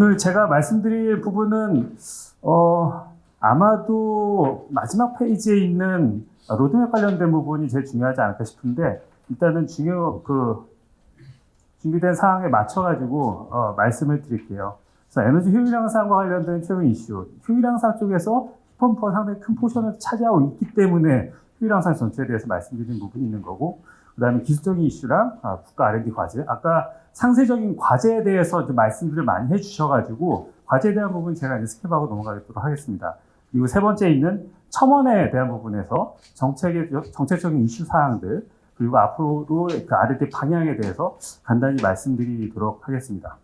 오늘 제가 말씀드릴 부분은 아마도 마지막 페이지에 있는 로드맵 관련된 부분이 제일 중요하지 않을까 싶은데 일단은 준비된 사항에 맞춰가지고 말씀을 드릴게요. 그래서 에너지 효율 향상과 관련된 최근 이슈, 효율 향상 쪽에서 힙펌프가 상당히 큰 포션을 차지하고 있기 때문에 효율 향상 전체에 대해서 말씀드리는 부분이 있는 거고, 그 다음에 기술적인 이슈랑 국가 R&D 과제, 아까 상세적인 과제에 대해서 좀 말씀들을 많이 해주셔가지고 과제에 대한 부분 제가 이제 스킵하고 넘어가도록 하겠습니다. 그리고 세 번째 있는 첨언에 대한 부분에서 정책적인 이슈 사항들, 그리고 앞으로 그 R&D 방향에 대해서 간단히 말씀드리도록 하겠습니다.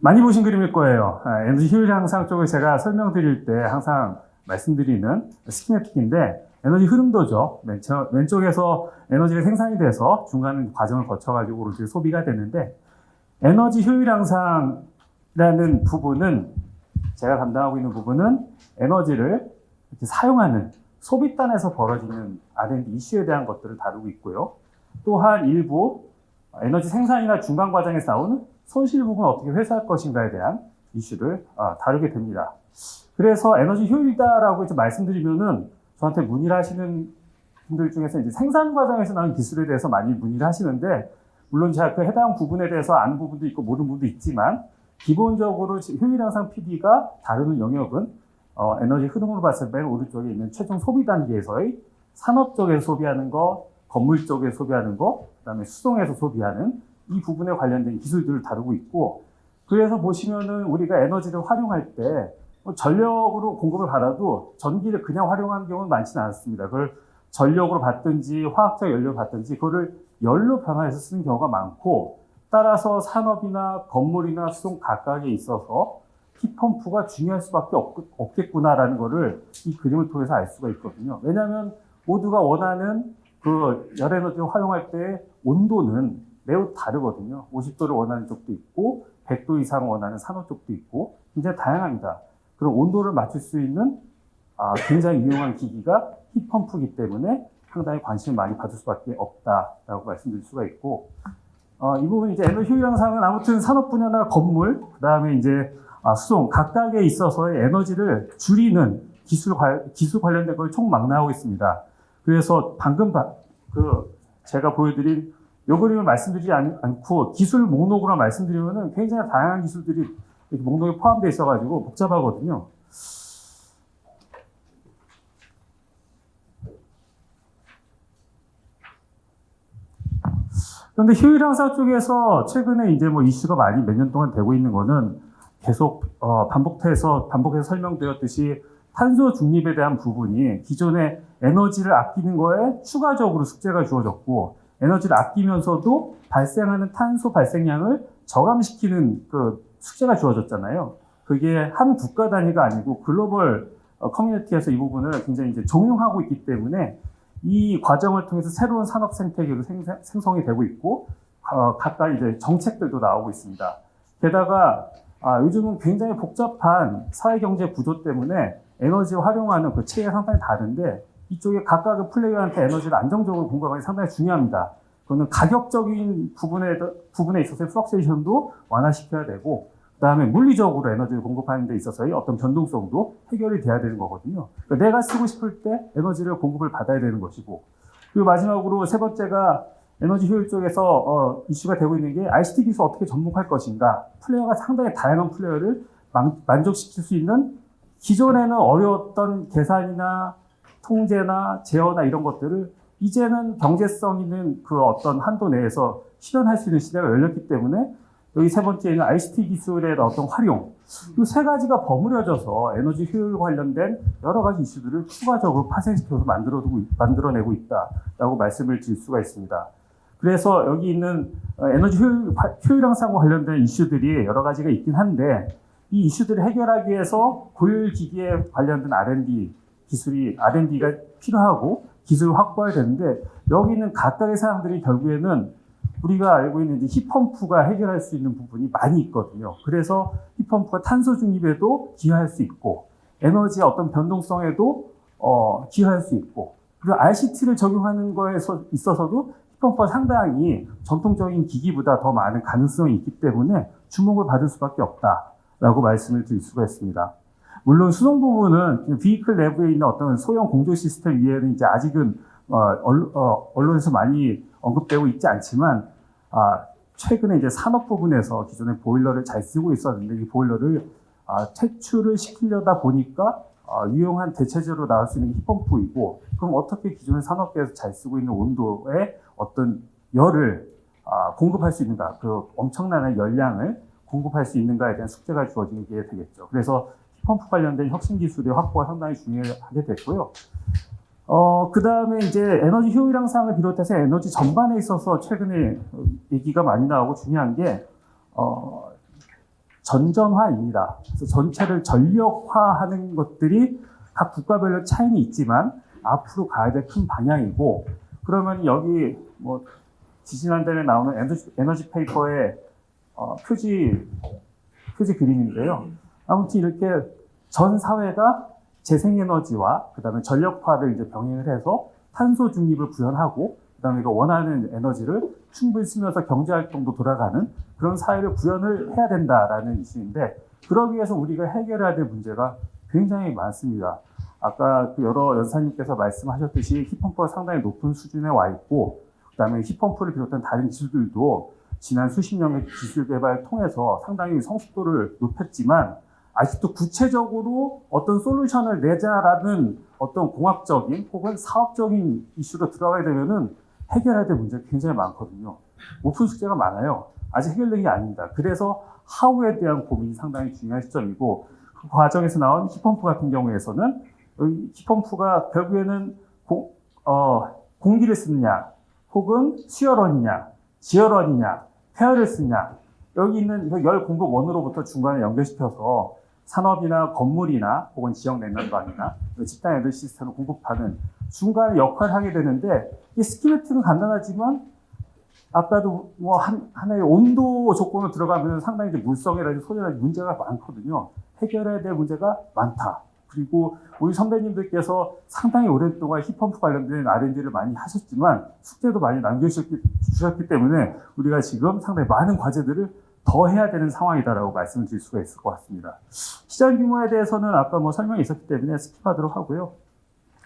많이 보신 그림일 거예요. 에너지 효율 향상 쪽을 제가 설명드릴 때 항상 말씀드리는 스키매틱인데, 에너지 흐름도죠. 왼쪽에서 에너지가 생산이 돼서 중간 과정을 거쳐가지고 오른쪽에 소비가 되는데, 에너지 효율 향상이라는 부분은, 제가 담당하고 있는 부분은 에너지를 이렇게 사용하는 소비단에서 벌어지는 R&D 이슈에 대한 것들을 다루고 있고요. 또한 일부 에너지 생산이나 중간 과정에서 나오는 손실 부분을 어떻게 회수할 것인가에 대한 이슈를 다루게 됩니다. 그래서 에너지 효율이다라고 이제 말씀드리면은 저한테 문의를 하시는 분들 중에서 이제 생산 과정에서 나오는 기술에 대해서 많이 문의를 하시는데, 물론 제가 그 해당 부분에 대해서 아는 부분도 있고 모르는 부분도 있지만, 기본적으로 효율 향상 PD가 다루는 영역은 에너지 흐름으로 봤을 때 오른쪽에 있는 최종 소비 단계에서의 산업 쪽에서 소비하는 거, 건물 쪽에서 소비하는 거, 그다음에 수송에서 소비하는 이 부분에 관련된 기술들을 다루고 있고, 그래서 보시면은 우리가 에너지를 활용할 때 전력으로 공급을 받아도 전기를 그냥 활용하는 경우는 많지는 않습니다. 그걸 전력으로 받든지 화학적 연료를 받든지 그거를 열로 변화해서 쓰는 경우가 많고, 따라서 산업이나 건물이나 수송 각각에 있어서 힙펌프가 중요할 수밖에 없겠구나라는 거를 이 그림을 통해서 알 수가 있거든요. 왜냐하면 모두가 원하는 그 열에너지를 활용할 때 온도는 매우 다르거든요. 50도를 원하는 쪽도 있고 100도 이상 원하는 산업 쪽도 있고 굉장히 다양합니다. 그럼 온도를 맞출 수 있는 굉장히 유용한 기기가 힙펌프이기 때문에 상당히 관심을 많이 받을 수밖에 없다라고 말씀드릴 수가 있고, 이 부분 이제 에너지 효율 향상은 아무튼 산업 분야나 건물, 그 다음에 이제 수송 각각에 있어서의 에너지를 줄이는 기술 관련된 걸 총망라하고 있습니다. 그래서 방금 제가 보여드린 요 그림을 말씀드리지 않고 기술 목록으로 말씀드리면은 굉장히 다양한 기술들이 이렇게 목록에 포함되어 있어가지고 복잡하거든요. 그런데 효율 향상 쪽에서 최근에 이제 뭐 이슈가 많이 몇 년 동안 되고 있는 거는 계속 반복해서 설명드렸듯이 탄소 중립에 대한 부분이 기존의 에너지를 아끼는 거에 추가적으로 숙제가 주어졌고, 에너지를 아끼면서도 발생하는 탄소 발생량을 저감시키는 그 숙제가 주어졌잖아요. 그게 한 국가 단위가 아니고 글로벌 커뮤니티에서 이 부분을 굉장히 이제 종용하고 있기 때문에 이 과정을 통해서 새로운 산업 생태계로 생성이 되고 있고, 각각 이제 정책들도 나오고 있습니다. 게다가 요즘은 굉장히 복잡한 사회경제 구조 때문에 에너지를 활용하는 그 체계가 상당히 다른데, 이쪽에 각각의 플레이어한테 에너지를 안정적으로 공급하기 상당히 중요합니다. 그거는 가격적인 부분에 있어서의 플럭세이션도 완화시켜야 되고, 그 다음에 물리적으로 에너지를 공급하는 데 있어서의 어떤 변동성도 해결이 돼야 되는 거거든요. 그러니까 내가 쓰고 싶을 때 에너지를 공급을 받아야 되는 것이고, 그리고 마지막으로 세 번째가 에너지 효율 쪽에서 이슈가 되고 있는 게 ICT 기술 어떻게 접목할 것인가. 플레이어가 상당히 다양한 플레이어를 만족시킬 수 있는, 기존에는 어려웠던 계산이나 통제나 제어나 이런 것들을 이제는 경제성 있는 그 어떤 한도 내에서 실현할 수 있는 시대가 열렸기 때문에 여기 세 번째는 ICT 기술의 어떤 활용, 이 세 가지가 버무려져서 에너지 효율 관련된 여러 가지 이슈들을 추가적으로 파생시켜서 만들어내고 있다라고 말씀을 드릴 수가 있습니다. 그래서 여기 있는 에너지 효율 향상과 관련된 이슈들이 여러 가지가 있긴 한데, 이 이슈들을 해결하기 위해서 고효율 기기에 관련된 R&D가 필요하고 기술을 확보해야 되는데, 여기 있는 각각의 사람들이 결국에는 우리가 알고 있는 이제 힙펌프가 해결할 수 있는 부분이 많이 있거든요. 그래서 힙펌프가 탄소 중립에도 기여할 수 있고, 에너지의 어떤 변동성에도 기여할 수 있고, 그리고 RCT를 적용하는 거에 있어서도 히펌프가 상당히 전통적인 기기보다 더 많은 가능성이 있기 때문에 주목을 받을 수밖에 없다라고 말씀을 드릴 수가 있습니다. 물론 수동 부분은 비이클 내부에 있는 어떤 소형 공조 시스템 위에는 이제 아직은 언론에서 많이 언급되고 있지 않지만 최근에 이제 산업 부분에서 기존의 보일러를 잘 쓰고 있었는데 이 보일러를 퇴출을 시키려다 보니까 유용한 대체제로 나올 수 있는 게 히펌프이고, 그럼 어떻게 기존의 산업계에서 잘 쓰고 있는 온도에 어떤 열을 공급할 수 있는가, 그 엄청난 열량을 공급할 수 있는가에 대한 숙제가 주어지게 되겠죠. 그래서 히펌프 관련된 혁신 기술의 확보가 상당히 중요하게 됐고요. 그 다음에 이제 에너지 효율 향상을 비롯해서 에너지 전반에 있어서 최근에 얘기가 많이 나오고 중요한 게, 전전화입니다. 그래서 전체를 전력화하는 것들이 각 국가별로 차이는 있지만 앞으로 가야 될 큰 방향이고, 그러면 여기 뭐 지지난달에 나오는 에너지 페이퍼의 표지 그림인데요. 아무튼 이렇게 전 사회가 재생에너지와 그다음에 전력화를 이제 병행을 해서 탄소 중립을 구현하고, 그다음에 이거 원하는 에너지를 충분히 쓰면서 경제활동도 돌아가는 그런 사회를 구현을 해야 된다라는 이슈인데, 그러기 위해서 우리가 해결해야 될 문제가 굉장히 많습니다. 아까 그 여러 연사님께서 말씀하셨듯이 히펌프가 상당히 높은 수준에 와 있고, 그다음에 히펌프를 비롯한 다른 기술들도 지난 수십 년의 기술 개발 통해서 상당히 성숙도를 높였지만 아직도 구체적으로 어떤 솔루션을 내자라는 어떤 공학적인 혹은 사업적인 이슈로 들어가게 되면은 해결해야 될 문제가 굉장히 많거든요. 오픈 숙제가 많아요. 아직 해결된 게 아닙니다. 그래서 하우에 대한 고민이 상당히 중요한 시점이고, 그 과정에서 나온 히펌프 같은 경우에서는 히펌프가 결국에는 공기를 쓰느냐 혹은 수열원이냐 지열원이냐 폐열을 쓰냐, 여기 있는 열 공급원으로부터 중간에 연결시켜서 산업이나 건물이나 혹은 지역 냉난방이나 집단 에너지 시스템을 공급하는 중간에 역할을 하게 되는데, 이 스키매틱은 간단하지만 아까도 뭐 하나의 온도 조건으로 들어가면 상당히 이제 물성이라든지 소리라든지 문제가 많거든요. 해결해야 될 문제가 많다. 그리고 우리 선배님들께서 상당히 오랫동안 히펌프 관련된 R&D를 많이 하셨지만 숙제도 많이 남겨주셨기 때문에 우리가 지금 상당히 많은 과제들을 더 해야 되는 상황이다라고 말씀을 드릴 수가 있을 것 같습니다. 시장 규모에 대해서는 아까 뭐 설명이 있었기 때문에 스킵하도록 하고요.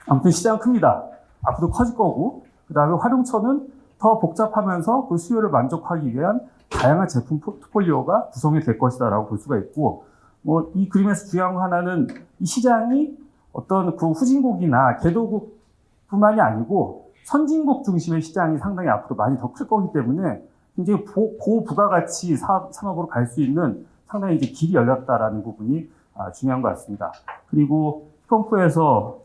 아무튼 시장은 큽니다. 앞으로 커질 거고, 그 다음에 활용처는 더 복잡하면서 그 수요를 만족하기 위한 다양한 제품 포트폴리오가 구성이 될 것이다라고 볼 수가 있고, 뭐 이 그림에서 중요한 거 하나는 이 시장이 어떤 그 후진국이나 개도국뿐만이 아니고 선진국 중심의 시장이 상당히 앞으로 많이 더 클 거기 때문에 굉장히 고부가가치 산업으로 갈 수 있는 상당히 이제 길이 열렸다라는 부분이 중요한 것 같습니다. 그리고 히펌프에서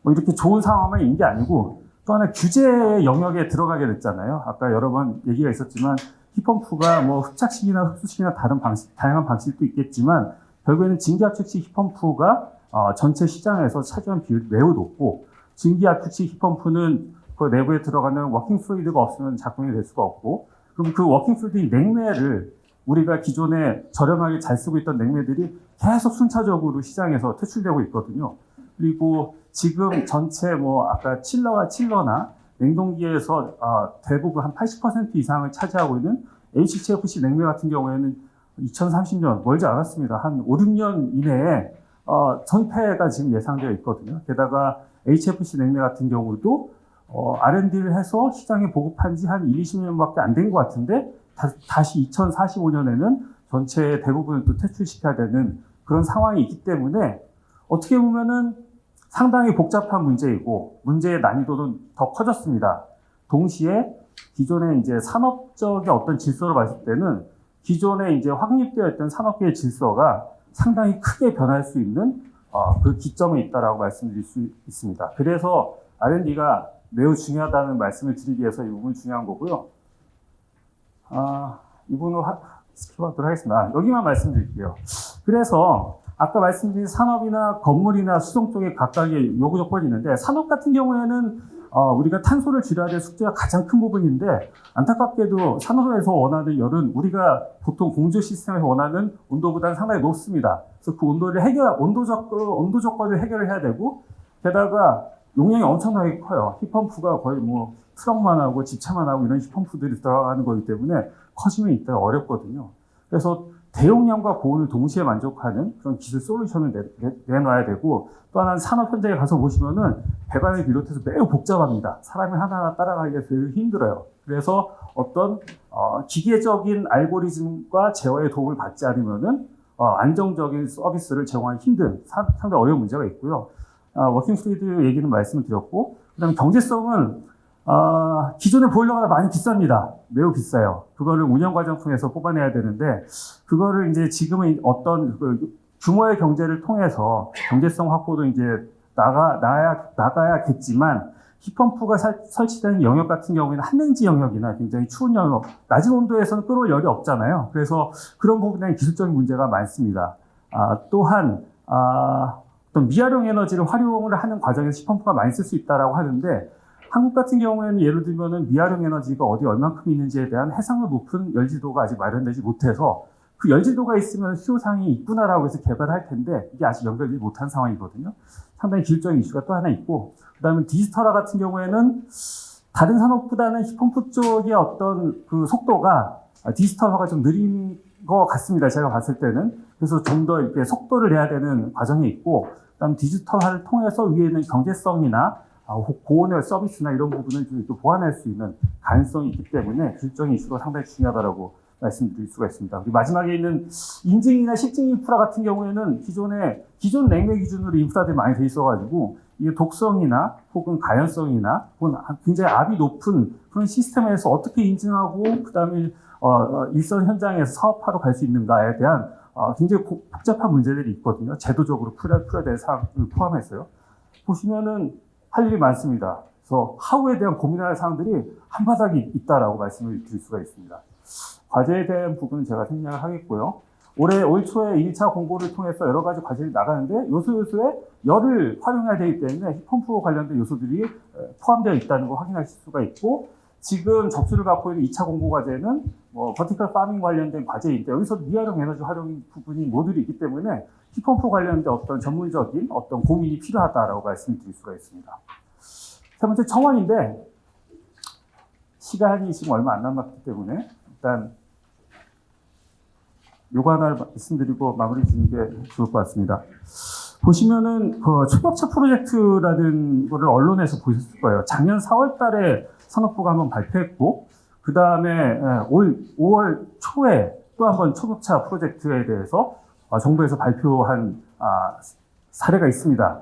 뭐 이렇게 좋은 상황만 있는 게 아니고 또 하나 규제 영역에 들어가게 됐잖아요. 아까 여러 번 얘기가 있었지만 히펌프가 뭐 흡착식이나 흡수식이나 다양한 방식도 있겠지만 결국에는 증기압축식 히펌프가 전체 시장에서 차지하는 비율이 매우 높고, 증기압축식 히펌프는 그 내부에 들어가는 워킹 플루이드가 없으면 작동이 될 수가 없고, 그럼 그 워킹 플루이드인 냉매를 우리가 기존에 저렴하게 잘 쓰고 있던 냉매들이 계속 순차적으로 시장에서 퇴출되고 있거든요. 그리고 지금 전체 뭐 아까 칠러나 냉동기에서 대부분 한 80% 이상을 차지하고 있는 HCFC 냉매 같은 경우에는 2030년 멀지 않았습니다. 한 5, 6년 이내에 전폐가 지금 예상되어 있거든요. 게다가 HFC 냉매 같은 경우도 R&D를 해서 시장에 보급한 지 한 1, 20년밖에 안 된 것 같은데 다시 2045년에는 전체의 대부분을 또 퇴출시켜야 되는 그런 상황이 있기 때문에 어떻게 보면은 상당히 복잡한 문제이고 문제의 난이도는 더 커졌습니다. 동시에 기존의 이제 산업적인 어떤 질서로 봤을 때는 기존에 이제 확립되어 있던 산업계의 질서가 상당히 크게 변할 수 있는 그 기점에 있다라고 말씀드릴 수 있습니다. 그래서 R&D가 매우 중요하다는 말씀을 드리기 위해서 이 부분이 중요한 거고요. 이 부분을 스킵하도록 하겠습니다. 여기만 말씀드릴게요. 그래서 아까 말씀드린 산업이나 건물이나 수송 쪽에 각각의 요구 조건이 있는데, 산업 같은 경우에는 우리가 탄소를 줄여야 될 숙제가 가장 큰 부분인데, 안타깝게도 산업에서 원하는 열은 우리가 보통 공조 시스템에서 원하는 온도보다는 상당히 높습니다. 그래서 그 온도 조건을 해결을 해야 되고, 게다가 용량이 엄청나게 커요. 힙펌프가 거의 뭐 트럭만 하고 집차만 하고 이런 힙펌프들이 들어가는 거기 때문에 커지면 이따가 어렵거든요. 그래서 대용량과 보온을 동시에 만족하는 그런 기술 솔루션을 내놔야 되고, 또 하나는 산업 현장에 가서 보시면은 배관을 비롯해서 매우 복잡합니다. 사람이 하나하나 따라가기가 매우 힘들어요. 그래서 어떤 기계적인 알고리즘과 제어의 도움을 받지 않으면은 안정적인 서비스를 제공하기 힘든 상당히 어려운 문제가 있고요. 워킹 플루이드 얘기는 말씀을 드렸고, 그다음에 경제성은 기존의 보일러가 많이 비쌉니다. 매우 비싸요. 그거를 운영 과정 통해서 뽑아내야 되는데, 그거를 이제 지금은 어떤 규모의 경제를 통해서 경제성 확보도 이제 나가야겠지만, 힙펌프가 설치된 영역 같은 경우에는 한랭지 영역이나 굉장히 추운 영역, 낮은 온도에서는 끓을 열이 없잖아요. 그래서 그런 부분에 기술적인 문제가 많습니다. 또한 어떤 미활용 에너지를 활용을 하는 과정에서 힙펌프가 많이 쓸 수 있다라고 하는데, 한국 같은 경우에는 예를 들면은 미활용 에너지가 어디 얼만큼 있는지에 대한 해상도 높은 열지도가 아직 마련되지 못해서, 그 열지도가 있으면 수요상이 있구나라고 해서 개발할 텐데 이게 아직 연결되지 못한 상황이거든요. 상당히 기술적인 이슈가 또 하나 있고, 그다음에 디지털화 같은 경우에는 다른 산업보다는 힙펌프 쪽의 어떤 그 속도가 디지털화가 좀 느린 것 같습니다. 제가 봤을 때는. 그래서 좀 더 이렇게 속도를 내야 되는 과정이 있고, 그다음 디지털화를 통해서 위에 있는 경제성이나 보온의 서비스나 이런 부분을 좀 또 보완할 수 있는 가능성이 있기 때문에 기술적인 이슈가 상당히 중요하다라고 말씀드릴 수가 있습니다. 그리고 마지막에 있는 인증이나 실증 인프라 같은 경우에는 기존 냉매 기준으로 인프라들이 많이 돼 있어가지고, 이게 독성이나 혹은 가연성이나 혹은 굉장히 압이 높은 그런 시스템에서 어떻게 인증하고 그다음에 일선 현장에서 사업하러 갈 수 있는가에 대한 굉장히 복잡한 문제들이 있거든요. 제도적으로 풀어야 될 사항을 포함해서요. 보시면은 할 일이 많습니다. 그래서 하우에 대한 고민할 사항들이 한바닥이 있다라고 말씀을 드릴 수가 있습니다. 과제에 대한 부분은 제가 생략을 하겠고요. 올 초에 1차 공고를 통해서 여러 가지 과제들이 나가는데, 요소에 열을 활용해야 되기 때문에 힙펌프 관련된 요소들이 포함되어 있다는 걸 확인하실 수가 있고, 지금 접수를 받고 있는 2차 공고 과제는 버티컬 파밍 관련된 과제인데, 여기서도 미활용 에너지 활용 부분이 모듈이 있기 때문에 힙펌프 관련된 어떤 전문적인 어떤 고민이 필요하다라고 말씀드릴 수가 있습니다. 세 번째 청원인데, 시간이 지금 얼마 안 남았기 때문에 일단 요거 하나를 말씀드리고 마무리 짓는 게 좋을 것 같습니다. 보시면은 그 초격차 프로젝트라는 거를 언론에서 보셨을 거예요. 작년 4월 달에 산업부가 한번 발표했고, 그 다음에 올 5월 초에 또 한번 초격차 프로젝트에 대해서 정부에서 발표한 사례가 있습니다.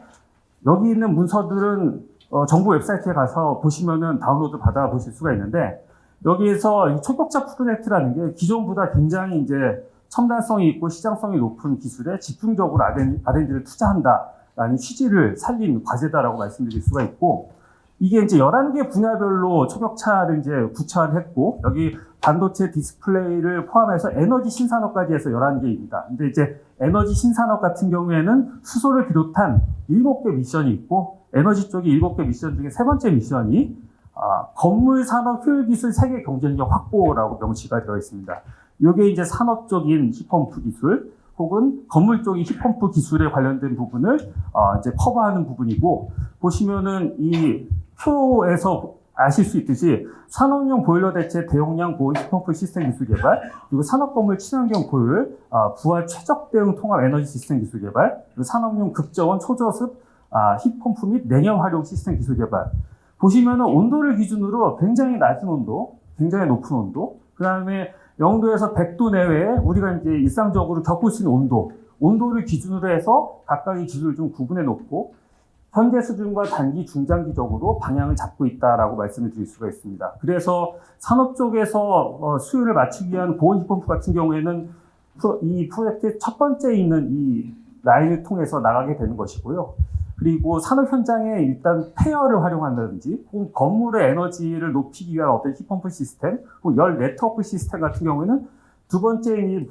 여기 있는 문서들은 정부 웹사이트에 가서 보시면은 다운로드 받아 보실 수가 있는데, 여기에서 이 초격차 프로젝트라는 게 기존보다 굉장히 이제 첨단성이 있고 시장성이 높은 기술에 집중적으로 R&D를 투자한다라는 취지를 살린 과제다라고 말씀드릴 수가 있고, 이게 이제 11개 분야별로 초격차를 이제 구체화했고, 여기 반도체 디스플레이를 포함해서 에너지 신산업까지 해서 11개입니다. 근데 이제 에너지 신산업 같은 경우에는 수소를 비롯한 7개 미션이 있고, 에너지 쪽이 7개 미션 중에 세 번째 미션이 건물 산업 효율 기술 세계 경쟁력 확보라고 명시가 되어 있습니다. 이게 이제 산업적인 힙펌프 기술 혹은 건물 쪽의 힙펌프 기술에 관련된 부분을 이제 커버하는 부분이고, 보시면은 이 표에서 아실 수 있듯이 산업용 보일러 대체 대용량 보온 힙펌프 시스템 기술 개발, 그리고 산업건물 친환경 보일, 부하 최적 대응 통합 에너지 시스템 기술 개발, 그리고 산업용 급저온 초저습 힙펌프 및 냉연 활용 시스템 기술 개발. 보시면은 온도를 기준으로 굉장히 낮은 온도, 굉장히 높은 온도, 그 다음에 0도에서 100도 내외에 우리가 이제 일상적으로 겪을 수 있는 온도를 기준으로 해서 각각의 기술을 좀 구분해 놓고, 현재 수준과 단기, 중장기적으로 방향을 잡고 있다라고 말씀을 드릴 수가 있습니다. 그래서 산업 쪽에서 수요를 맞추기 위한 보온 힙펌프 같은 경우에는 이 프로젝트의 첫 번째 있는 이 라인을 통해서 나가게 되는 것이고요. 그리고 산업 현장에 일단 폐열을 활용한다든지, 혹은 건물의 에너지를 높이기 위한 어떤 힙펌프 시스템, 혹은 열 네트워크 시스템 같은 경우에는 두 번째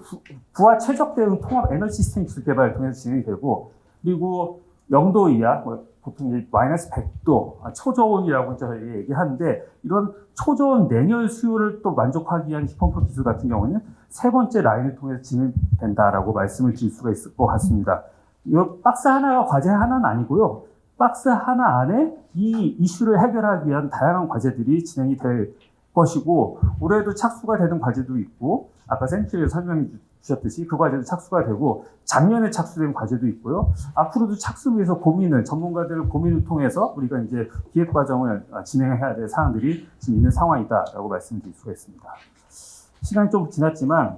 부하 최적 대응 통합 에너지 시스템 기술 개발을 통해서 진행이 되고, 그리고 0도 이하, 보통 마이너스 100도, 초저온이라고 저희 얘기하는데, 이런 초저온 냉열 수요를 또 만족하기 위한 힙펌프 기술 같은 경우는 세 번째 라인을 통해서 진행된다라고 말씀을 드릴 수가 있을 것 같습니다. 이 박스 하나가 과제 하나는 아니고요. 박스 하나 안에 이 이슈를 해결하기 위한 다양한 과제들이 진행이 될 것이고, 올해도 착수가 되는 과제도 있고, 아까 센츄리에 설명해 주셨듯이 그 과제도 착수가 되고, 작년에 착수된 과제도 있고요. 앞으로도 착수 위해서 전문가들의 고민을 통해서 우리가 이제 기획 과정을 진행해야 될 사항들이 지금 있는 상황이다라고 말씀드릴 수가 있습니다. 시간이 좀 지났지만,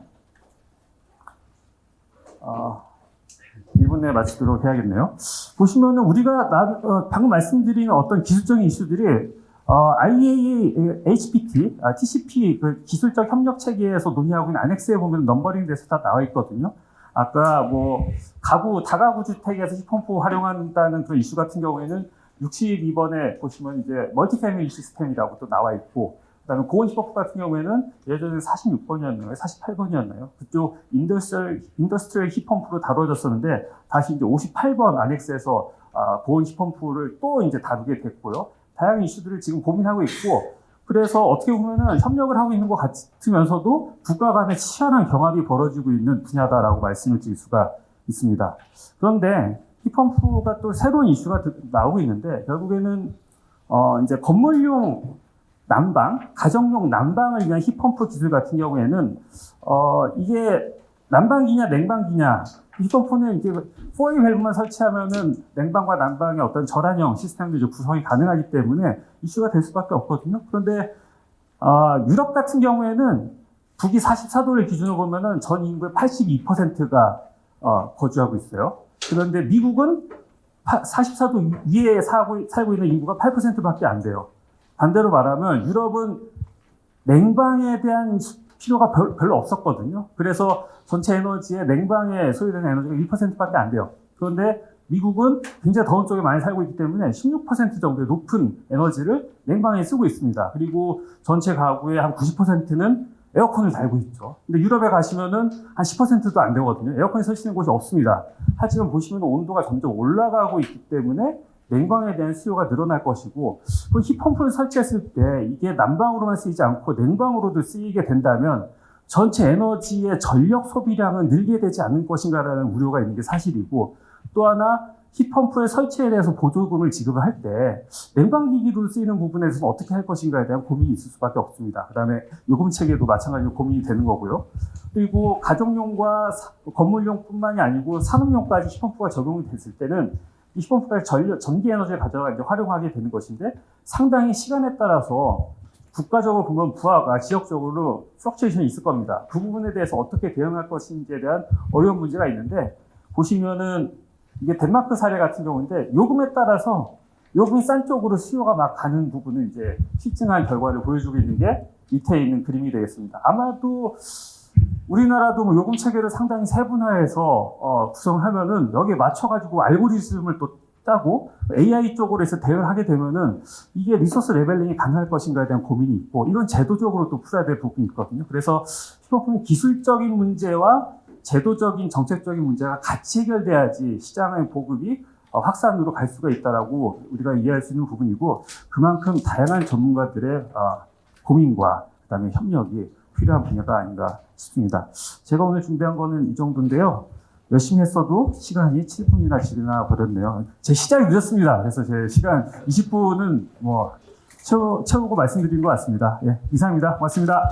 1분 내에 마치도록 해야겠네요. 보시면은 우리가 방금 말씀드린 어떤 기술적인 이슈들이 IAEA, HPT, TCP 그 기술적 협력 체계에서 논의하고 있는 안엑스에 보면 넘버링 돼서 다 나와 있거든요. 아까 뭐 다가구 주택에서 히펌프 활용한다는 그런 이슈 같은 경우에는 62번에 보시면 이제 멀티패밀리 시스템이라고 또 나와 있고, 그다음에 고온 히펌프 같은 경우에는 예전에 46번이었나요? 48번이었나요? 그쪽 인더스트리얼 히펌프로 다뤄졌었는데 다시 이제 58번 안엑스에서 고온 히펌프를 또 이제 다루게 됐고요. 다양한 이슈들을 지금 고민하고 있고, 그래서 어떻게 보면은 협력을 하고 있는 것 같으면서도 국가 간의 치열한 경합이 벌어지고 있는 분야다라고 말씀을 드릴 수가 있습니다. 그런데 히펌프가 또 새로운 이슈가 나오고 있는데, 결국에는 이제 건물용 난방, 가정용 난방을 위한 히펌프 기술 같은 경우에는 이게 난방기냐 냉방기냐, 히펌프는 이제 포일 밸브만 설치하면은 냉방과 난방의 어떤 절한형 시스템도 구성이 가능하기 때문에 이슈가 될 수밖에 없거든요. 그런데 유럽 같은 경우에는 북위 44도를 기준으로 보면은 전 인구의 82%가 거주하고 있어요. 그런데 미국은 44도 위에 살고 있는 인구가 8%밖에 안 돼요. 반대로 말하면 유럽은 냉방에 대한 필요가 별로 없었거든요. 그래서 전체 에너지의 냉방에 소요되는 에너지가 1%밖에 안 돼요. 그런데 미국은 굉장히 더운 쪽에 많이 살고 있기 때문에 16% 정도의 높은 에너지를 냉방에 쓰고 있습니다. 그리고 전체 가구의 한 90%는 에어컨을 달고 있죠. 근데 유럽에 가시면은 한 10%도 안 되거든요. 에어컨이 설치된 곳이 없습니다. 하지만 보시면 온도가 점점 올라가고 있기 때문에 냉방에 대한 수요가 늘어날 것이고, 히펌프를 설치했을 때 이게 난방으로만 쓰이지 않고 냉방으로도 쓰이게 된다면 전체 에너지의 전력 소비량은 늘게 되지 않을 것인가라는 우려가 있는 게 사실이고, 또 하나 히펌프의 설치에 대해서 보조금을 지급을 할 때 냉방기기로 쓰이는 부분에 대해서는 어떻게 할 것인가에 대한 고민이 있을 수밖에 없습니다. 그 다음에 요금 체계도 마찬가지로 고민이 되는 거고요. 그리고 가정용과 건물용뿐만이 아니고 산업용까지 히펌프가 적용이 됐을 때는 이 히펌프가 전기 에너지를 가져가 이제 활용하게 되는 것인데, 상당히 시간에 따라서 국가적으로 보면 부하가 지역적으로 플럭츄에이션이 있을 겁니다. 그 부분에 대해서 어떻게 대응할 것인지에 대한 어려운 문제가 있는데, 보시면은 이게 덴마크 사례 같은 경우인데, 요금에 따라서 요금이 싼 쪽으로 수요가 막 가는 부분을 이제 실증한 결과를 보여주고 있는 게 밑에 있는 그림이 되겠습니다. 아마도 우리나라도 뭐 요금 체계를 상당히 세분화해서 구성하면은 여기에 맞춰가지고 알고리즘을 또 짜고 AI 쪽으로 해서 대응을 하게 되면은 이게 리소스 레벨링이 가능할 것인가에 대한 고민이 있고, 이건 제도적으로 또 풀어야 될 부분이 있거든요. 그래서 히펌프는 기술적인 문제와 제도적인 정책적인 문제가 같이 해결돼야지 시장의 보급이 확산으로 갈 수가 있다라고 우리가 이해할 수 있는 부분이고, 그만큼 다양한 전문가들의 고민과 그다음에 협력이 필요한 분야가 아닌가 싶습니다. 제가 오늘 준비한 거는 이 정도인데요. 열심히 했어도 시간이 7분이나 지나 버렸네요. 제 시작이 늦었습니다. 그래서 제 시간 20분은 뭐 채우고 말씀드린 것 같습니다. 예, 이상입니다. 고맙습니다.